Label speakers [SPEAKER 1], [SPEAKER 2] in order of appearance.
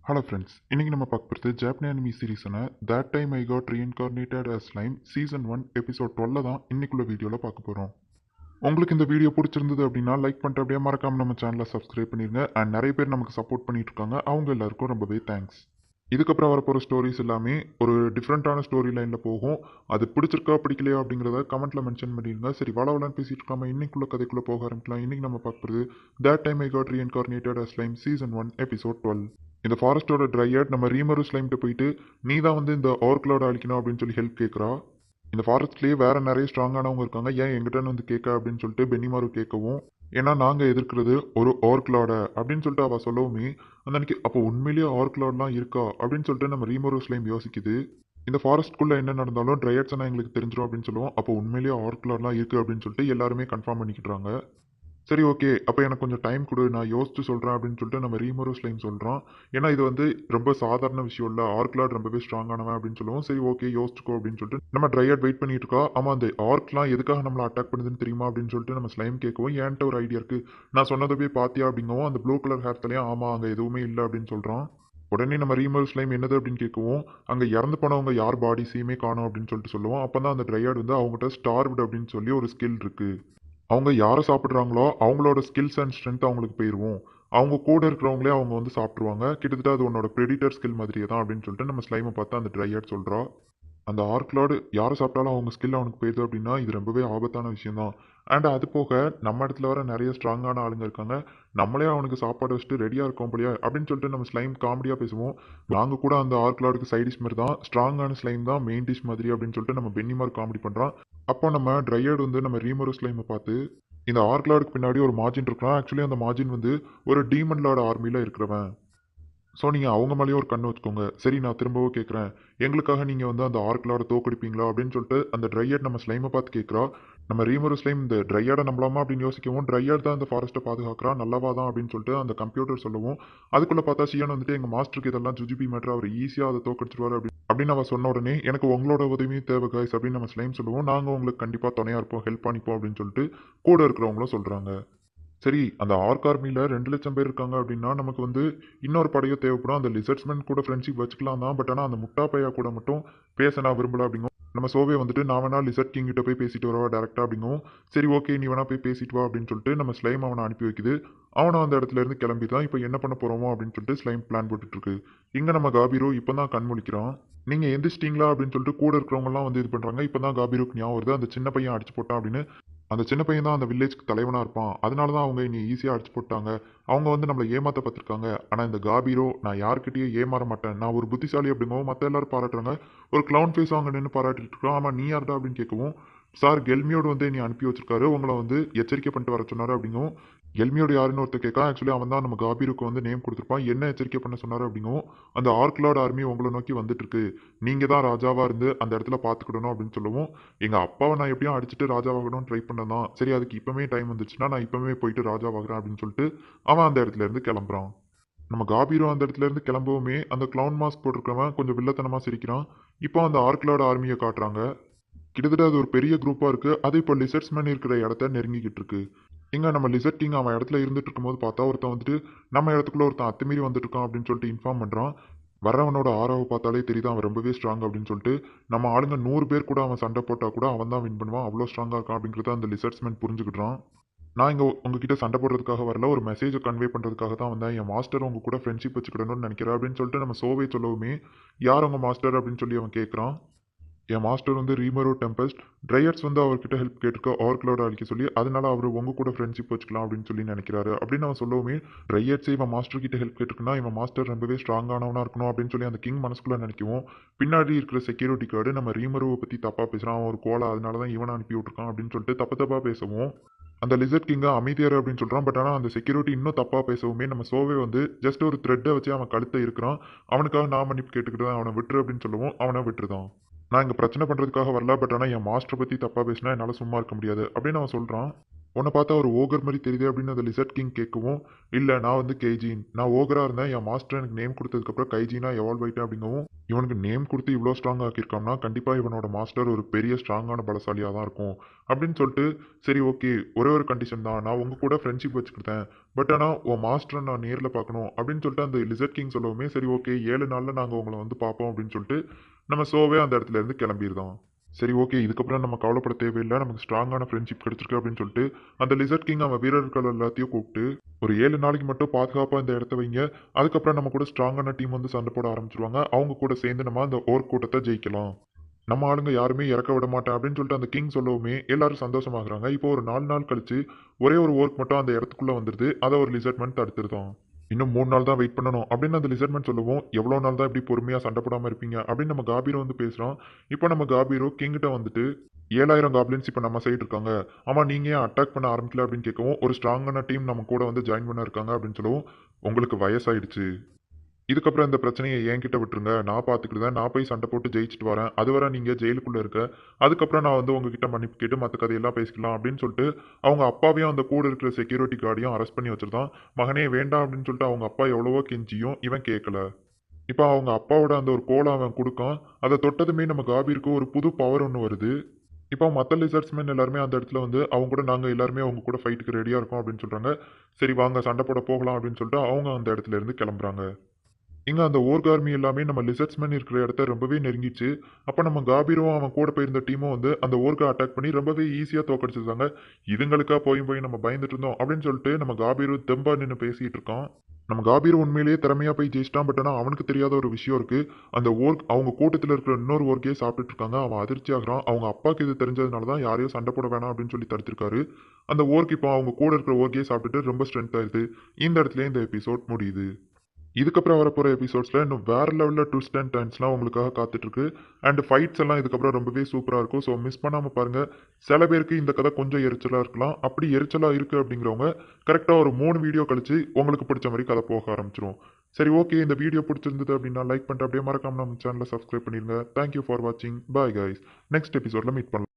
[SPEAKER 1] Hello friends, இன்னைக்கு நம்ம பார்க்க போகிறது ஜாப்பனி அனிமி சீரீஸான that time I got reincarnated as slime season 1 episode 12 தான் இன்னைக்குள்ள வீடியோவில் பார்க்க போகிறோம். உங்களுக்கு இந்த வீடியோ பிடிச்சிருந்தது அப்படின்னா லைக் பண்ணிட்டு அப்படியே மறக்காம நம்ம சேனலை சப்ஸ்கிரைப் பண்ணிருங்க. அண்ட் நிறைய பேர் நமக்கு சப்போர்ட் பண்ணிட்டு இருக்காங்க, அவங்க எல்லாருக்கும் ரொம்பவே தேங்க்ஸ். இதுக்கப்புறம் வரப்போகிற ஸ்டோரிஸ் எல்லாமே ஒரு டிஃப்ரெண்ட்டான ஸ்டோரி லைனில் போகும். அது பிடிச்சிருக்கா பிடிக்கலையா அப்படிங்கிறத கமெண்ட்டில் மென்ஷன் பண்ணிடுங்க. சரி, வளவலான்னு பேசிட்டு இருக்காம இன்னைக்குள்ள கதைக்குள்ளே போக ஆரம்பிக்கலாம். இன்னைக்கு நம்ம பார்க்க போகிறது that time I got reincarnated as slime season 1 episode 12. இந்த ஃபாரஸ்டோட ட்ரையட் நம்ம ரீமரு ஸ்லைம்கிட்ட போயிட்டு நீ தான் வந்து இந்த ஆர்க்லோட அழிக்கணும் அப்படின்னு சொல்லி ஹெல்ப் கேட்குறா. இந்த ஃபாரஸ்ட்லேயே வேற நிறைய ஸ்ட்ராங்கானவங்க இருக்காங்க, ஏன் எங்கிட்ட வந்து கேட்க அப்படின்னு சொல்லிட்டு பென்னிமாரு கேட்கவும், ஏன்னா நாங்கள் எதிர்க்கிறது ஒரு ஆர்க்லோட அப்படின்னு சொல்லிட்டு அவள் சொல்லவுமே அந்த அன்னைக்கு அப்போ உண்மையிலேயே ஆர்க்லோட்லாம் இருக்கா அப்படின்னு சொல்லிட்டு நம்ம ரீமரு ஸ்லைம் யோசிக்குது. இந்த ஃபாரஸ்ட்குள்ளே என்ன நடந்தாலும் ட்ரையட்ஸ்னா எங்களுக்கு தெரிஞ்சிடும் அப்படின்னு சொல்லுவோம். அப்போ உண்மையிலேயே ஆர்க்லோட்லாம் இருக்குது அப்படின்னு சொல்லிட்டு எல்லாருமே கன்ஃபார்ம் பண்ணிக்கிட்டாங்க. சரி, ஓகே. அப்போ எனக்கு கொஞ்சம் டைம் கொடு, நான் யோசிச்சு சொல்கிறேன் அப்படின்னு சொல்லிட்டு நம்ம ரீமோரோ ஸ்லைம் சொல்கிறான். ஏன்னா இது வந்து ரொம்ப சாதாரண விஷயம் இல்லை, ஆர்க்லாட் ரொம்பவே ஸ்ட்ராங்கானவன் அப்படின்னு சொல்லுவோம். சரி, ஓகே, யோசிச்சுக்கோ அப்படின்னு சொல்லிட்டு நம்ம ட்ரையாட் வெயிட் பண்ணிட்டு இருக்கா. ஆமாம், அந்த ஆர்க்லாம் எதுக்காக நம்மளை அட்டாக் பண்ணுதுன்னு தெரியுமா அப்படின்னு சொல்லிட்டு நம்ம ஸ்லைம் கேட்கவும், என்கிட்ட ஒரு ஐடியா இருக்குது, நான் சொன்னதை போய் பார்த்தியா அப்படிங்கவும், அந்த ப்ளூ கலர் ஹேர் தலையும் ஆமாம் அங்கே எதுவுமே இல்லை அப்படின்னு சொல்கிறான். உடனே நம்ம ரீமோரோ ஸ்லைம் என்னது அப்படின்னு கேட்கவும், அங்கே இறந்து போனவங்க யார் பாடிஸையுமே காணோம் அப்படின்னு சொல்லிட்டு சொல்லுவோம். அப்போ தான் அந்த ட்ரையாட் வந்து அவங்ககிட்ட ஸ்டார்வ்ட் அப்படின்னு சொல்லி ஒரு ஸ்கில் இருக்குது, அவங்க யாரை சாப்பிட்றாங்களோ அவங்களோட ஸ்கில்ஸ் அண்ட் ஸ்ட்ரென்த் அவங்களுக்கு போயிடுவோம், அவங்க கூட இருக்கிறவங்களே அவங்க வந்து சாப்பிட்ருவாங்க, கிட்டத்தட்ட அது உன்னோட ப்ரெடிட்டர் ஸ்கில் மாதிரியே தான் அப்படின்னு சொல்லிட்டு நம்ம ஸ்லைமை பார்த்து அந்த ட்ரையாட் சொல்கிறா. அந்த ஆர்க்லாடு யாரை சாப்பிட்டாலும் அவங்க ஸ்கில் அவனுக்கு போயிடுது அப்படின்னா இது ரொம்பவே ஆபத்தான விஷயம் தான். அண்ட் அது போக நம்ம இடத்துல வர நிறைய ஸ்ட்ராங்கான ஆளுங்க இருக்காங்க, நம்மளே அவனுக்கு சாப்பாடு வச்சுட்டு ரெடியாக இருக்கோம் போலியா அப்படின்னு சொல்லிட்டு நம்ம ஸ்லைம் காமெடியாக பேசுவோம். நாங்கள் கூட அந்த ஆர்க்லாடுக்கு சைட் டிஷ் மாதிரி தான், ஸ்ட்ராங்கான ஸ்லைம் தான் மெயின் டிஷ் மாதிரி அப்படின்னு சொல்லிட்டு நம்ம பென்னிமார் காமெடி பண்ணுறான். அப்போ நம்ம ட்ரையர்டு வந்து நம்ம ரீமோரோ ஸ்லைமை பார்த்து இந்த ஆர்க்லாடுக்கு பின்னாடி ஒரு மார்ஜின் இருக்கலாம், ஆக்சுவலி அந்த மார்ஜின் வந்து ஒரு டீமன் லார்ட் ஆர்மியில் இருக்கிறவன். ஸோ நீங்கள் அவங்க மேலேயும் ஒரு கண் வச்சுக்கோங்க. சரி, நான் திரும்பவும் கேட்குறேன், எங்களுக்காக நீங்கள் வந்து அந்த ஆர்க்லாட தோக்கடிப்பீங்களா அப்படின்னு சொல்லிட்டு அந்த ட்ரையட் நம்ம ஸ்லைமை பார்த்து கேட்குறா. நம்ம ரீமோரோ ஸ்லைம் இந்த ட்ரையாடை நம்பலாமா அப்படின்னு யோசிக்கவும், ட்ரையாட் தான் இந்த ஃபாரஸ்ட்டை பாதுகாக்கிறா, நல்லாவா தான் அப்படின்னு சொல்லிட்டு அந்த கம்ப்யூட்டர் சொல்லவும், அதுக்குள்ளே பார்த்தா ஷியான் வந்துட்டு எங்கள் மாஸ்டருக்கு இதெல்லாம் ஜுஜுபி மேட்ரு, அவர் ஈஸியாக அதை தோக்கடிச்சிருவார் அப்படின்னு அவன் சொன்ன உடனே எனக்கு உங்களோட உதவியும் தேவை காய்ஸ் அப்படின்னு நம்ம ஸ்லைம் சொல்லுவோம். நாங்கள் உங்களுக்கு கண்டிப்பாக துணையாக இருப்போம், ஹெல்ப் பண்ணிப்போம் அப்படின்னு சொல்லிட்டு கூட இருக்கிறவங்களும் சொல்கிறாங்க. சரி, அந்த ஆர்க் ஆர்மியில் 2,00,000 பேர் இருக்காங்க அப்படின்னா நமக்கு வந்து இன்னொரு படையும் தேவைப்படும். அந்த லிசர்ட்ஸ்மேன் கூட ஃப்ரெண்ட்ஷிப் வச்சுக்கலாம் தான், பட் ஆனால் அந்த முட்டா பையா கூட மட்டும் பேச நான் விரும்பல அப்படிங்கும். நம்ம சோவே வந்துட்டு நான் வேணா லிசர்ட் கிங் கிட்ட போய் பேசிட்டு வரவா டேரெக்டாக அப்படிங்கும். சரி, ஓகே, நீ வேணா போய் பேசிட்டு வா அப்படின்னு சொல்லிட்டு நம்ம ஸ்லைம் அவனை அனுப்பி வைக்குது. அவனை அந்த இடத்துல இருந்து கிளம்பிதான் இப்போ என்ன பண்ண போகிறோமோ அப்படின்னு சொல்லிட்டு ஸ்லைம் பிளான் போட்டுட்டு இருக்கு. இங்கே நம்ம காபிரோ இப்போ தான் கண் முழிக்கிறான். நீங்கள் எந்திரிச்சிட்டிங்களா அப்படின்னு சொல்லிட்டு கூட இருக்கிறவங்கலாம் வந்து இது பண்ணுறாங்க. இப்போ தான் காபிரோக்கு ஞாபகம் வருது, அந்த சின்ன பையன் அடிச்சு போட்டான் அப்படின்னு. அந்த சின்ன பையன் தான் அந்த வில்லேஜ்க்கு தலைவனாக இருப்பான், அதனால தான் அவங்க என்னை ஈஸியாக அடிச்சு போட்டாங்க. அவங்க வந்து நம்மளை ஏமாற்ற பார்த்துருக்காங்க. ஆனால் இந்த காபீரோ நான் யார்கிட்டயும் ஏமாற மாட்டேன், நான் ஒரு புத்திசாலி அப்படிங்கவும் மற்ற எல்லாரும் பாராட்டுறாங்க. ஒரு க்ளவுன் ஃபேஸ் அங்கே நின்று பாராட்டிட்டு இருக்கோம். ஆமாம், நீ யார்டா அப்படின்னு கேட்கவும், சார் கெல்மியோடு வந்து என்னை அனுப்பி வச்சிருக்காரு, உங்களை வந்து எச்சரிக்கை பண்ணிட்டு வர சொன்னார் அப்படிங்கவும். கெல்மியோடு யாருன்னு ஒருத்தர் கேட்கா, ஆக்சுவலி அவன் தான் நம்ம காபீருக்கு வந்து நேம் கொடுத்துருப்பான், என்ன எச்சரிக்கை பண்ண சொன்னார் அப்படிங்கவும். அந்த ஆர்க்லாட் ஆர்மி உங்களை நோக்கி வந்துட்டு இருக்கு, நீங்கள் தான் ராஜாவாக இருந்து அந்த இடத்துல பார்த்துக்கிடணும் அப்படின்னு சொல்லவும், எங்கள் அப்பாவை நான் எப்படியும் அடிச்சுட்டு ராஜாவாகணும்னு ட்ரை பண்ணேன் தான், சரி அதுக்கு இப்போவே டைம் வந்துச்சுன்னா நான் இப்போவே போயிட்டு ராஜாவாகிறேன் அப்படின்னு சொல்லிட்டு அவன் அந்த இடத்துல இருந்து கிளம்புறான். நம்ம காபீரோ அந்த இடத்துல இருந்து கிளம்பவுமே அந்த கிளவுன் மாஸ்க் போட்டிருக்கிறவன் கொஞ்சம் வில்லத்தனமாக சிரிக்கிறான். இப்போ அந்த ஆர்க்லாட் ஆர்மியை காட்டுறாங்க. கிட்டத்தட்ட அது ஒரு பெரிய குரூப்பாக இருக்குது, அது இப்போ லிசர்ட்ஸ்மேன் இருக்கிற இடத்த நெருங்கிக்கிட்டு இருக்கு. இங்கே நம்ம லிசர்ட் கிங் அவன் இடத்துல இருந்துட்டு இருக்கும்போது பார்த்தா ஒருத்தன் வந்துட்டு நம்ம இடத்துக்குள்ள ஒருத்தன் அத்துமீறி வந்துட்டு இருக்கான் அப்படின்னு சொல்லிட்டு இன்ஃபார்ம் பண்ணுறான். வரவனோட ஆறாவை பார்த்தாலே தெரியுது அவன் ரொம்பவே ஸ்ட்ராங் அப்படின்னு சொல்லிட்டு. நம்ம ஆளுங்க 100 பேர் கூட அவன் சண்டை போட்டால் கூட அவன் தான் வின் பண்ணுவான், அவ்வளோ ஸ்ட்ராங்காக இருக்கான் அப்படிங்கிறத அந்த லிசர்ட்ஸ்மேன் புரிஞ்சுக்கிட்டான். நான் இங்கே உங்ககிட்ட சண்டை போடுறதுக்காக வரல, ஒரு மெசேஜை கன்வே பண்ணுறதுக்காக தான் வந்தேன், என் மாஸ்டர் உங்க கூட ஃப்ரெண்ட்ஷிப் வச்சுக்கிடணும்னு நினைக்கிறேன் அப்படின்னு சொல்லிட்டு நம்ம சோவே சொல்லவுமே, யார் உங்கள் மாஸ்டர் அப்படின்னு சொல்லி அவன் கேட்குறான். என் மாஸ்டர் வந்து ரீமரோ டெம்பஸ்ட், ட்ரையர்ஸ் வந்து அவர்கிட்ட ஹெல்ப் கேட்டிருக்க ஆர்க்லோட அழிக்க சொல்லி, அதனால அவர் உங்க கூட ஃப்ரெண்ட்ஷிப் வச்சுக்கலாம் அப்படின்னு சொல்லி நினைக்கிறாரு அப்படின்னு அவன் சொல்லவுமே, ட்ரையர்ஸ் இவன் மாஸ்டர் கிட்ட ஹெல்ப் கேட்டிருக்குன்னா இவன் மாஸ்டர் ரொம்பவே ஸ்ட்ராங்கானவனா இருக்கணும் அப்படின்னு சொல்லி அந்த கிங் மனசுக்குள்ள நினைக்கவும், பின்னாடி இருக்கிற செக்யூரிட்டி கார்டு நம்ம ரீமரோவை பற்றி தப்பாக பேசுகிறான், அவன் ஒரு கோலா அதனால தான் இவனை அனுப்பி விட்டுருக்கான் அப்படின்னு சொல்லிட்டு தப்பாக பேசவும், அந்த லிசர்ட் கிங்கை அமைதியார் அப்படின்னு சொல்கிறான். பட் ஆனால் அந்த செக்யூரிட்டி இன்னும் தப்பாக பேசவுமே நம்ம சோவே வந்து ஜஸ்ட் ஒரு த்ரெட்டை வச்சு அவன் கழுத்தை இருக்கிறான், அவனுக்காக நான் மன்னிப்பு கேட்டுக்கிட்டு தான் அவனை விட்டுரு அப்படின்னு சொல்லவும் அவனை விட்டுருதான். நான் இங்கே பிரச்சனை பண்ணுறதுக்காக வரல, பட் ஆனால் என் மாஸ்டரை பற்றி தப்பாக பேசினா என்னால் சும்மா இருக்க முடியாது அப்படின்னு அவன் சொல்கிறான். உன்னை பார்த்தா ஒரு ஓகர் மாதிரி தெரியுது அப்படின்னு அந்த லிசர்ட் கிங் கேட்கவும், இல்லை நான் வந்து கைஜின், நான் ஓகராக இருந்தேன், என் மாஸ்டர் எனக்கு நேம் கொடுத்ததுக்கப்புறம் கைஜினா எவால்வ் ஆயிட்டேன் அப்படிங்கவும், இவனுக்கு நேம் கொடுத்து இவ்வளோ ஸ்ட்ராங் ஆக்கியிருக்கான்னா கண்டிப்பாக இவனோட மாஸ்டர் ஒரு பெரிய ஸ்ட்ராங்கான பலசாலியாக தான் இருக்கும் அப்படின்னு சொல்லிட்டு, சரி ஓகே ஒரே ஒரு கண்டிஷன் தான், நான் உங்க கூட ஃப்ரெண்ட்ஷிப் வச்சுக்கிட்டேன், பட் ஆனால் உன் மாஸ்டரை நான் நேரில் பார்க்கணும் அப்படின்னு சொல்லிட்டு அந்த லிசர்ட் கிங் சொல்லவுமே, சரி ஓகே 7 நாளில் நாங்கள் உங்களை வந்து பார்ப்போம் அப்படின்னு சொல்லிட்டு நம்ம ஷோவே அந்த இடத்துல இருந்து கிளம்பிடுதான். சரி ஓகே இதுக்கப்புறம் நம்ம கவலைப்பட தேவையில்லை, நமக்கு ஸ்ட்ராங்கான ஃப்ரெண்ட்ஷிப் கிடைச்சிருக்கு அப்படின்னு சொல்லிட்டு அந்த லிசர்ட் கிங் அவன் வீரர்கள் எல்லாத்தையும் கூப்பிட்டு ஒரு 7 நாளைக்கு மட்டும் பாதுகாப்பாக இந்த இடத்த வைங்க, அதுக்கப்புறம் நம்ம கூட ஸ்ட்ராங்கான டீம் வந்து சண்டை போட ஆரம்பிச்சிருவாங்க, அவங்க கூட சேர்ந்து நம்ம அந்த ஓர் கூட்டத்தை ஜெயிக்கலாம், நம்ம ஆளுங்க யாருமே இறக்க விட மாட்டேன் அப்படின்னு சொல்லிட்டு அந்த கிங் சொல்லவுமே எல்லாரும் சந்தோஷமாகறாங்க. இப்போ ஒரு 4 நாள் கழிச்சு ஒரே ஒரு ஓர்க் மட்டும் அந்த இடத்துக்குள்ள வந்துருது, அதை ஒரு லிசர்ட்மெண்ட் தடுத்துருதான். இன்னும் 3 நாள் தான் வெயிட் பண்ணணும் அப்படின்னு அந்த லிசர்ட்மெண்ட் சொல்லவும், எவ்வளோ நாள் தான் இப்படி பொறுமையாக சண்டை போடாமல் இருப்பீங்க அப்படின்னு நம்ம காபீரோ வந்து பேசுகிறோம். இப்போ நம்ம காபீரோ கிங்கிட்ட வந்துட்டு 7,000 காப்ளின்ஸ் இப்போ நம்ம சைடு இருக்காங்க, ஆமாம் நீங்கள் ஏன் அட்டாக் பண்ண ஆரம்பிக்கல அப்படின்னு கேட்கவும், ஒரு ஸ்ட்ராங்கான டீம் நம்ம கூட வந்து ஜாயின் பண்ண இருக்காங்க அப்படின்னு சொல்லவும், உங்களுக்கு வயசாயிடுச்சு, இதுக்கப்புறம் இந்த பிரச்சனையை என்கிட்ட விட்டுருங்க, நான் பார்த்துக்கிட்டேன், நான் போய் சண்டை போட்டு ஜெயிச்சுட்டு வரேன், அதுவரை நீங்கள் ஜெயிலுக்குள்ளே இருக்க, அதுக்கப்புறம் நான் வந்து உங்ககிட்ட மன்னிப்பு கேட்டு மற்ற கதையெல்லாம் பேசிக்கலாம் அப்படின்னு சொல்லிட்டு அவங்க அப்பாவையும் அந்த கூட இருக்கிற செக்யூரிட்டி கார்டையும் அரெஸ்ட் பண்ணி வச்சிருந்தான். மகனே வேண்டாம் அப்படின்னு சொல்லிட்டு அவங்க அப்பா எவ்வளவோ கெஞ்சியும் இவன் கேட்கல. இப்போ அவங்க அப்பாவோட அந்த ஒரு கோலை அவன் கொடுக்கான், அதை தொட்டதுமே நம்ம காபிருக்கு ஒரு புது பவர் ஒன்று வருது. இப்போ மற்ற லிசர்ட்ஸ்மேன் எல்லாருமே அந்த இடத்துல வந்து அவங்க கூட நாங்கள் எல்லாருமே அவங்க கூட ஃபைட்டுக்கு ரெடியாக இருக்கோம் அப்படின்னு சொல்கிறாங்க. சரி வாங்க சண்டை போட போகலாம் அப்படின்னு சொல்லிட்டு அவங்க அந்த இடத்துல இருந்து கிளம்புறாங்க. இங்க அந்த ஓர்கார்மி எல்லாமே நம்ம லிசர்ட்ஸ்மேன் இருக்கிற இடத்த ரொம்பவே நெருங்கிச்சு. அப்ப நம்ம காபீரும் அவன் கூட போயிருந்த டீமும் வந்து அந்த ஓர்கா அட்டாக் பண்ணி ரொம்பவே ஈஸியா தோக்கடிச்சிருந்தாங்க. இதுங்களுக்கா போய் போய் நம்ம பயந்துட்டு இருந்தோம் அப்படின்னு சொல்லிட்டு நம்ம காபீரு தெம்பா நின்னு பேசிட்டு இருக்கான். நம்ம காபீர் உண்மையிலேயே திறமையா போய் ஜெயிச்சிட்டான். பட் ஆனா அவனுக்கு தெரியாத ஒரு விஷயம் இருக்கு. அந்த ஓர்க் அவங்க கூட்டத்துல இருக்கிற இன்னொரு ஓர்க்கையே சாப்பிட்டுட்டு இருக்காங்க. அவன் அதிர்ச்சி ஆகுறான். அவங்க அப்பாக்கு இது தெரிஞ்சதுனால தான் யாரையும் சண்டை போட வேணாம் அப்படின்னு சொல்லி தடுத்திருக்காரு. அந்த ஓர்க் இப்போ அவங்க கூட இருக்கிற ஓர்க்கையே சாப்பிட்டுட்டு ரொம்ப ஸ்ட்ரென்த் ஆயிருது. இந்த இடத்துலயே இந்த எபிசோட் முடியுது. இதுக்கப்புறம் வரப்போகிற எபிசோட்ஸில் இன்னும் வேறு லெவலில் ட்விஸ்ட் அண்ட் டர்ன்ஸ்லாம் உங்களுக்காக காத்துட்ருக்கு. அண்ட் ஃபைட்ஸ் எல்லாம் இதுக்கப்புறம் ரொம்பவே சூப்பராக இருக்கும். ஸோ மிஸ் பண்ணாமல் பாருங்கள். சில பேருக்கு இந்த கதை கொஞ்சம் எரிச்சலாக இருக்கலாம். அப்படி எரிச்சலாக இருக்குது அப்படிங்கிறவங்க கரெக்டாக ஒரு 3 வீடியோ கழிச்சு உங்களுக்கு பிடிச்ச மாதிரி கதை போக ஆரம்பிச்சிரும். சரி ஓகே இந்த வீடியோ பிடிச்சிருந்தது அப்படின்னா லைக் பண்ணிட்டு அப்படியே மறக்காம நம்ம சேனலை சப்ஸ்கிரைப் பண்ணிடுங்க. தேங்க்யூ ஃபார் வாட்சிங். Bye guys. நெக்ஸ்ட் எபிசோடில் மீட் பண்ணலாம்.